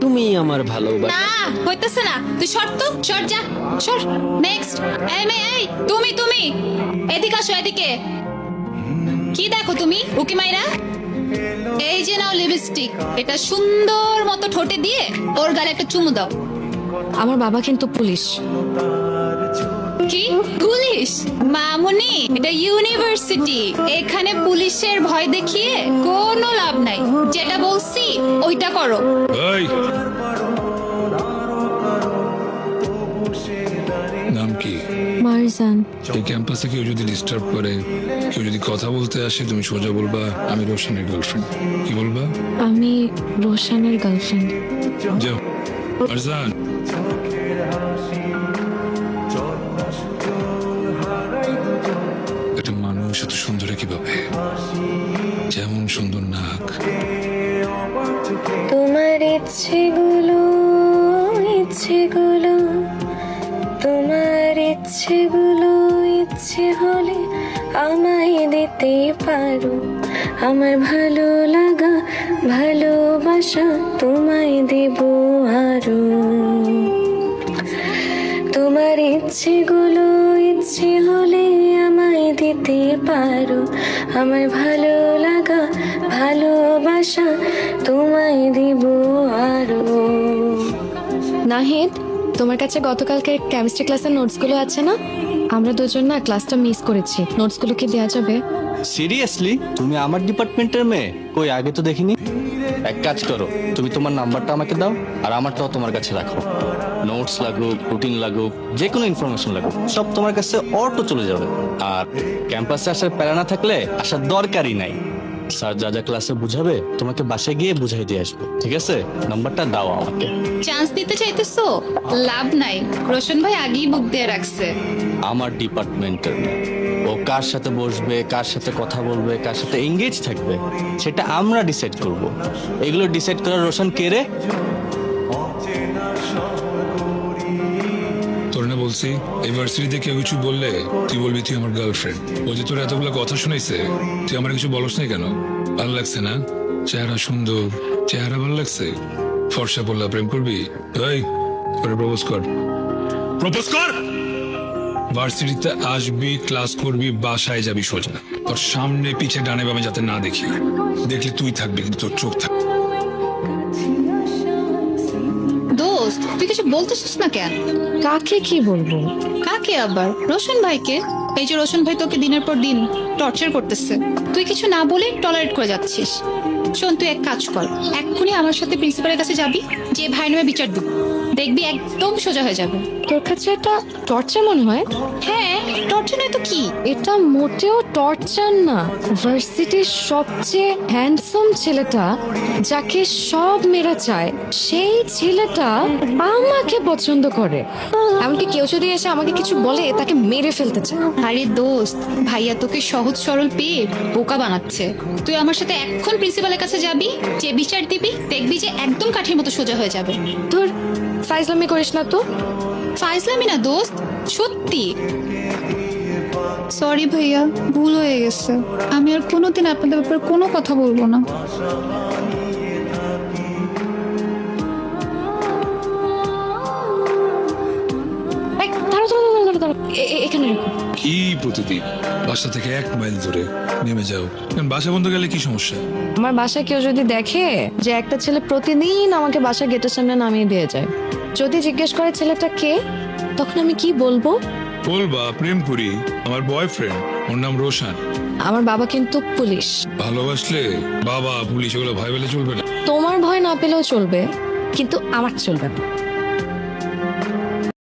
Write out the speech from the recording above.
তুমি আমার ভালোবাসা। না হইতেছে না, তুই সর তো, সর যা, সর। নেক্সট। এই মেয়ে, এই তুমি তুমি এদিকে আসো, এদিকে। কি দেখো তুমি উকি মাইরা? এই যে নাও লিপস্টিক, এটা সুন্দর মতো ঠোঁটে দিয়ে ওর গালে একটা চুমু দাও। আমার বাবা কিন্তু পুলিশ। কি পুলিশ? মামুনি, এটা ইউনিভার্সিটি, এখানে পুলিশের ভয় দেখিয়ে কোনো লাভ নাই। যেটা বলছি ওইটা করো। এই, নাম কি? মারজান। এই ক্যাম্পাসে কেউ যদি ডিস্টার্ব করে, কেউ যদি কথা বলতে আসে, তুমি সোজা বলবা আমি রোশনের গার্লফ্রেন্ড। কি বলবা? আমি রোশানের গার্লফ্রেন্ড। যাও। আরজান, একটা মানুষ এত সুন্দর কিভাবে? যেমন সুন্দর নাক। তোমার ইচ্ছেগুলো তোমার ইচ্ছেগুলো ইচ্ছে হলে আমায় দিতে পারো। আমার ভালো লাগা ভালোবাসা তোমায় দেব আরো। তোমার ইচ্ছেগুলো ইচ্ছে হলে আমায় দিতে পারো। আমার ভালো লাগা ভালোবাসা তোমায় দেব আরো। নাহিদ, তোমার কাছে গতকালকের কেমিস্ট্রি ক্লাসের নোটসগুলো আছে না? আমরা দুজন না ক্লাসটা মিস করেছি, নোটসগুলো কি দেওয়া যাবে? সিরিয়াসলি? তুমি আমার ডিপার্টমেন্টের মেয়ে? কই, আগে তো দেখিনি। এক কাজ করো, তুমি তোমার নাম্বারটা আমাকে দাও, আর আমারটাও তোমার কাছে রাখো। নোটস লাগুক, রুটিন লাগুক, যে কোনো ইনফরমেশন লাগুক, সব তোমার কাছে অটো চলে যাবে। আর ক্যাম্পাসে আসার প্যারা না থাকলে আসার দরকারই নাই। স্যার যা যা ক্লাসে বুঝাবে তোমাকে বাসায় গিয়ে বুঝাই দিয়ে আসবো, ঠিক আছে? নাম্বারটা দাও আমাকে। চান্স দিতে চাইতেছো? লাভ নাই, রোশন ভাই আগেই বুক দিয়ে রাখছে। আমার ডিপার্টমেন্টের মেয়ে, ও কার সাথে বসবে, কার সাথে কথা বলবে, কার সাথে এঙ্গেজ থাকবে, সেটা আমরা ডিসাইড করব। এগুলো ডিসাইড করার রোশন কে রে? তোর না বলছি ইউনিভার্সিটিতে কেউ কিছু বললে তুই বলবি তুই আমার গার্লফ্রেন্ড। ও যে তোর এতগুলো কথা শুনাইছে, তুই আমার কিছু বলস নাই কেন? ভালো লাগছে না? চেহারা সুন্দর, চেহারা ভালো লাগছে। ফর্সা বললা প্রেম করবি? এই, করে প্রপোজ কর, প্রপোজ কর। ভার্সিটিতে আসবি, ক্লাস করবি, বাসায় যাবি সোজা। তোর সামনে পিছে ডানে বামে যাতে না দেখি। দেখলে তুই থাকবি কিন্তু তোর চোখ থাকবে। দোস্ত, তুই কিছু বলতেছিস না কেন? কাকে কি বলবো? কাকে আবার? রোশন ভাইকে। এই যে রোশন ভাই তোকে দিনের পর দিন টর্চার করতেছে, তুই কিছু না বলে টলারেট করে যাচ্ছিস। শোন, তুই এক কাজ কর, এক্ষুনি আমার সাথে প্রিন্সিপালের কাছে যাবি, যে ভাই নামে বিচার দিবি, দেখবি একদম সোজা হয়ে যাবে। তোর কাছে এটা টর্চার মনে হয়? হ্যাঁ, টর্চার নয় তো কি? এটা মোটেও টর্চার না। ভার্সিটির সবচেয়ে হ্যান্ডসাম ছেলেটা, যাকে সব মেয়েরা চায়, সেই ছেলেটা আমাকে পছন্দ করে। এমনকি কেউ যদি এসে আমাকে কিছু বলে, তাকে মেরে ফেলতে চায়। আরে দোস্ত, ভাইয়া তোকে সহজ সরল পেয়ে বোকা বানাচ্ছে। তুই আমার সাথে এখন প্রিন্সিপালের কাছে যাবি, যে বিচার দিবি, দেখবি যে একদম কাঠির মতো সোজা হয়ে যাবে। তোর ফাইজলামি করিস না তো। ফাইজলামি না দোস্ত, সত্যি। সরি ভাইয়া, ভুল হয়ে গেছে। আমি আর কোনোদিন আপনাদের ব্যাপারে কোনো কথা বলবো না। এই, দাঁড়াও, দাঁড়াও, দাঁড়াও, দাঁড়াও, দাঁড়াও। এখানে রাখো। কি প্রতিদিন বাসা থেকে 1 মাইল দূরে নেমে যাও? কারণ বাসা বন্ধ গেলে কি সমস্যা? আমার বাসায় কেউ যদি দেখে যে একটা ছেলে প্রতিদিন আমাকে বাসা গেটের সামনে নামিয়ে দিয়ে যায়, যদি জিজ্ঞেস করে ছেলেটা কে, তখন আমি কি বলবো? বলবা প্রেম করি, আমার বয়ফ্রেন্ড, ওর নাম রোশন। আমার বাবা কিন্তু পুলিশ। ভালোবাসলে বাবা পুলিশ ওগুলো ভয় পেলে চলবে না। তোমার ভয় না পেলেও চলবে, কিন্তু আমার চলবে না।